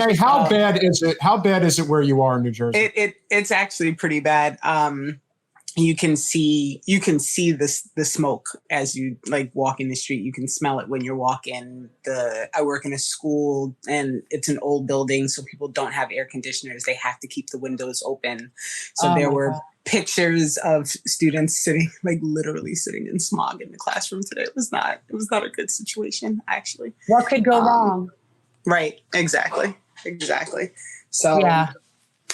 Renee, how bad is it? How bad is it where you are in New Jersey? It's actually pretty bad. You can see the smoke as you like walk in the street. You can smell it when you're walking. I work in a school and it's an old building, so people don't have air conditioners. They have to keep the windows open. So there were pictures of students literally sitting in smog in the classroom today. It was not a good situation, actually. What could go wrong? Right. Exactly. So yeah.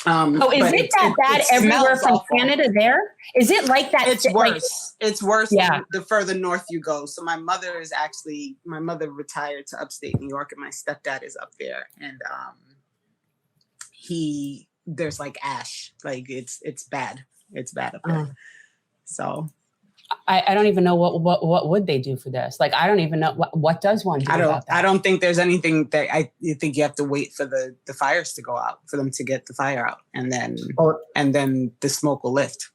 Is it that bad everywhere from awful. Canada there? Is it like that? It's worse. It's worse the further north you go. So my mother retired to upstate New York and my stepdad is up there. And there's like ash. Like it's bad. It's bad up there. So I don't even know what would they do for this. Like, I don't even know what does one do about that? I don't think there's anything that you think you have to wait for the fires to go out, for them to get the fire out, and then the smoke will lift.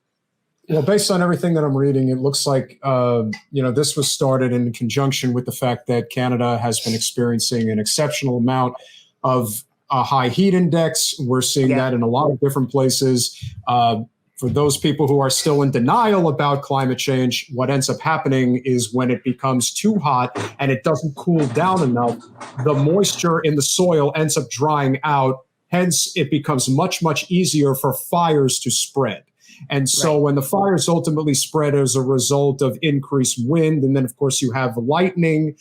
Well, based on everything that I'm reading, it looks like this was started in conjunction with the fact that Canada has been experiencing an exceptional amount of a high heat index. We're seeing that in a lot of different places. For those people who are still in denial about climate change, what ends up happening is when it becomes too hot and it doesn't cool down enough, the moisture in the soil ends up drying out. Hence, it becomes much, much easier for fires to spread. And so when the fires ultimately spread as a result of increased wind, and then, of course, you have lightning,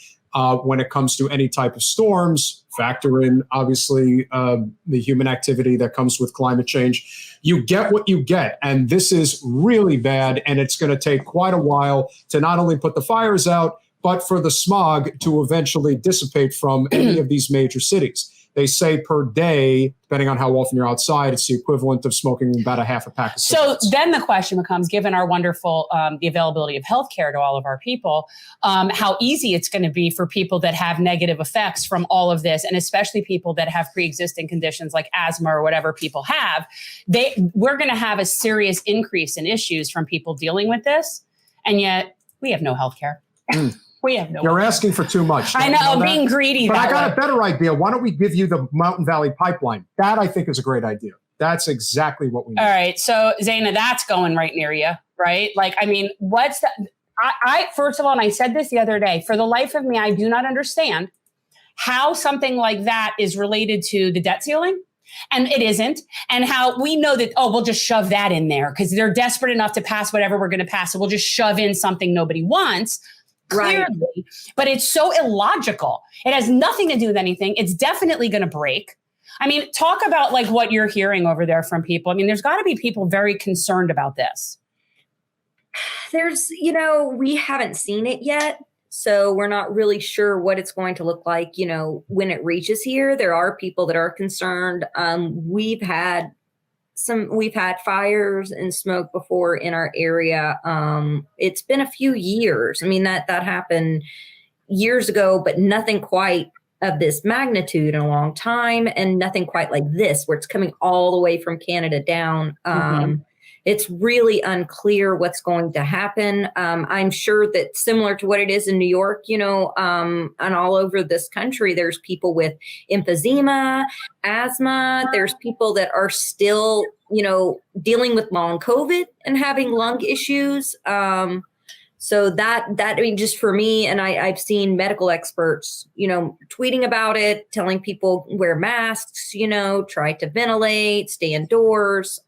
when it comes to any type of storms, factor in, obviously, the human activity that comes with climate change. You get what you get. And this is really bad. And it's going to take quite a while to not only put the fires out, but for the smog to eventually dissipate from any of these major cities. They say per day, depending on how often you're outside, it's the equivalent of smoking about a half a pack of cigarettes. So then the question becomes, given our wonderful, the availability of healthcare to all of our people, how easy it's going to be for people that have negative effects from all of this, and especially people that have pre-existing conditions like asthma or whatever people have. We're going to have a serious increase in issues from people dealing with this, and yet we have no healthcare. We have no. You're asking for too much. I know, I'm being greedy. But I got a better idea. Why don't we give you the Mountain Valley Pipeline? That, I think, is a great idea. That's exactly what we need. All right. So, Zaina, that's going right near you, right? Like, I mean, what's that? I first of all, and I said this the other day, for the life of me, I do not understand how something like that is related to the debt ceiling. And it isn't. And how we know that, we'll just shove that in there because they're desperate enough to pass whatever we're going to pass. So we'll just shove in something nobody wants. Clearly, right. But it's so illogical. It has nothing to do with anything. It's definitely going to break. I mean, talk about like what you're hearing over there from people. I mean, there's got to be people very concerned about this. There's, we haven't seen it yet. So we're not really sure what it's going to look like, when it reaches here. There are people that are concerned. We've had fires and smoke before in our area. It's been a few years. I mean, that happened years ago, but nothing quite of this magnitude in a long time, and nothing quite like this, where it's coming all the way from Canada down. It's really unclear what's going to happen. I'm sure that similar to what it is in New York, and all over this country, there's people with emphysema, asthma. There's people that are still, dealing with long COVID and having lung issues. So that, I mean, just for me, and I've seen medical experts, tweeting about it, telling people wear masks, try to ventilate, stay indoors.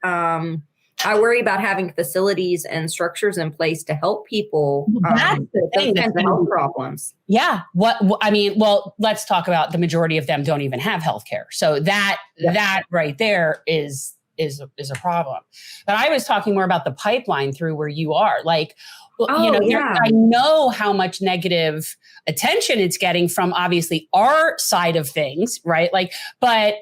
I worry about having facilities and structures in place to help people. That's the thing. Kinds of health problems. Yeah. Let's talk about the majority of them don't even have healthcare. So that right there is a problem. But I was talking more about the pipeline through where you are. Like, I know how much negative attention it's getting from obviously our side of things, right? Like, but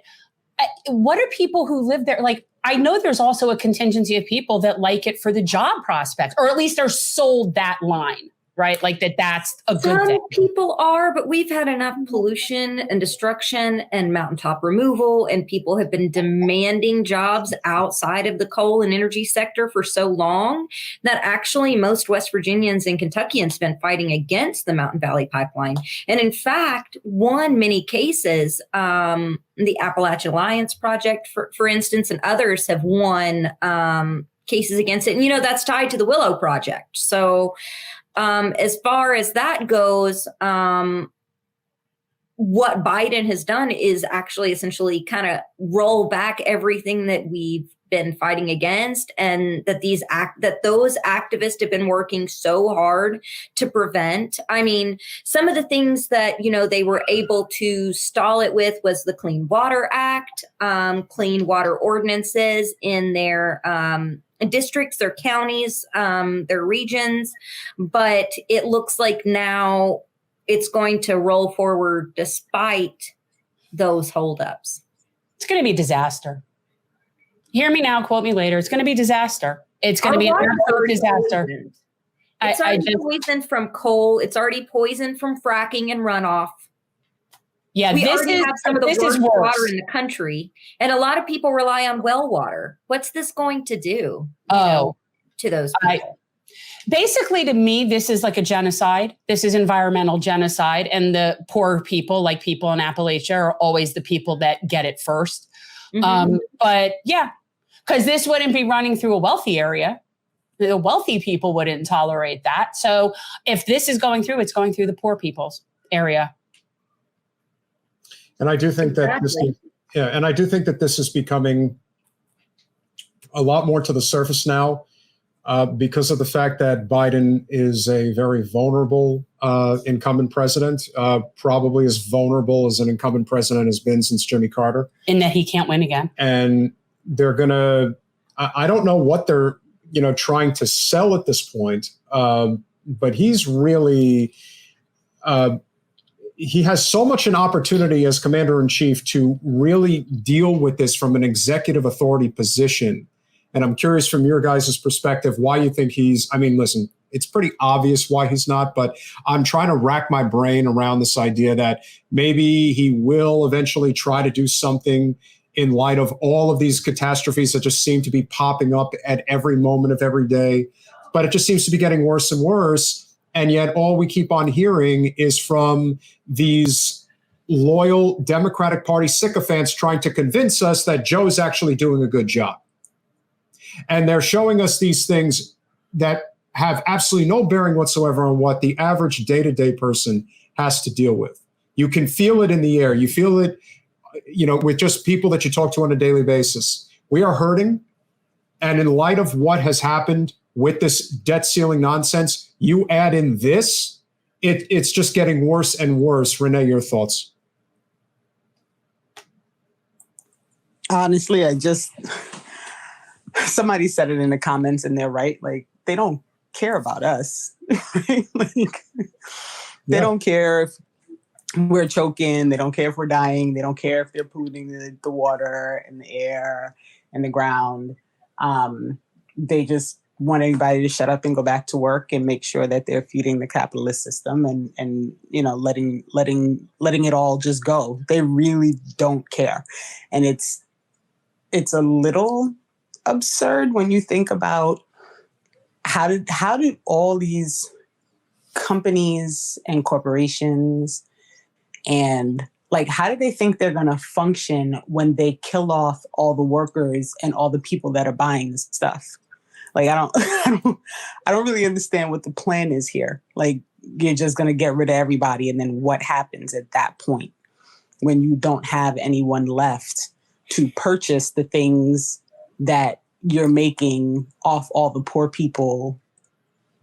what are people who live there? Like, I know there's also a contingency of people that like it for the job prospects, or at least they're sold that line, right? Like that's a good Some thing. people are, but we've had enough pollution and destruction and mountaintop removal, and people have been demanding jobs outside of the coal and energy sector for so long that actually most West Virginians and Kentuckians have been fighting against the Mountain Valley Pipeline. And in fact, won many cases. The Appalachian Alliance Project, for instance, and others have won cases against it. And, that's tied to the Willow Project. So as far as that goes, what Biden has done is actually essentially kind of roll back everything that we've been fighting against, and that those activists have been working so hard to prevent. I mean, some of the things that they were able to stall it with was the Clean Water Act, clean water ordinances in their districts, their counties, their regions, but it looks like now it's going to roll forward despite those holdups. It's going to be a disaster. Hear me now, quote me later. It's going to be disaster. It's going to be an absolute disaster. It's already poisoned from coal. It's already poisoned from fracking and runoff. Yeah, we already have some of the worst water in the country, and a lot of people rely on well water. What's this going to do to those people? Basically, to me, this is like a genocide. This is environmental genocide, and the poor people, like people in Appalachia, are always the people that get it first. Mm-hmm. But yeah, because this wouldn't be running through a wealthy area. The wealthy people wouldn't tolerate that. So if this is going through, it's going through the poor people's area. And I do think that this is becoming a lot more to the surface now because of the fact that Biden is a very vulnerable incumbent president, probably as vulnerable as an incumbent president has been since Jimmy Carter. In that he can't win again. And they're going to, I don't know what they're, trying to sell at this point, but he's really, he has so much an opportunity as commander-in-chief to really deal with this from an executive authority position. And I'm curious from your guys' perspective why you think listen, it's pretty obvious why he's not, but I'm trying to rack my brain around this idea that maybe he will eventually try to do something in light of all of these catastrophes that just seem to be popping up at every moment of every day. But it just seems to be getting worse and worse. And yet all we keep on hearing is from these loyal Democratic Party sycophants trying to convince us that Joe's actually doing a good job. And they're showing us these things that have absolutely no bearing whatsoever on what the average day-to-day person has to deal with. You can feel it in the air. You feel it, with just people that you talk to on a daily basis. We are hurting. And in light of what has happened with this debt ceiling nonsense, you add in this, it's just getting worse and worse. Renee, your thoughts? Honestly, somebody said it in the comments and they're right. Like, they don't care about us. Right? They don't care if we're choking. They don't care if we're dying. They don't care if they're polluting the water and the air and the ground. They just want anybody to shut up and go back to work and make sure that they're feeding the capitalist system and letting it all just go. They really don't care. And it's a little absurd when you think about how did all these companies and corporations and how do they think they're going to function when they kill off all the workers and all the people that are buying this stuff? I don't really understand what the plan is here. You're just going to get rid of everybody. And then what happens at that point when you don't have anyone left to purchase the things that you're making off all the poor people,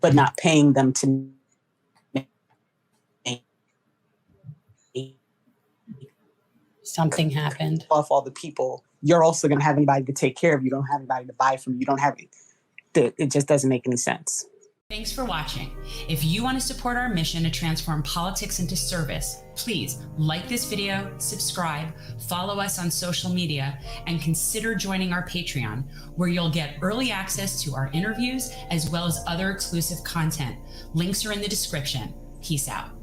but not paying them to something happened off all the people. You're also going to have anybody to take care of. You don't have anybody to buy from. You don't have it. It just doesn't make any sense. Thanks for watching. If you want to support our mission to transform politics into service, please like this video, subscribe, follow us on social media, and consider joining our Patreon, where you'll get early access to our interviews as well as other exclusive content. Links are in the description. Peace out.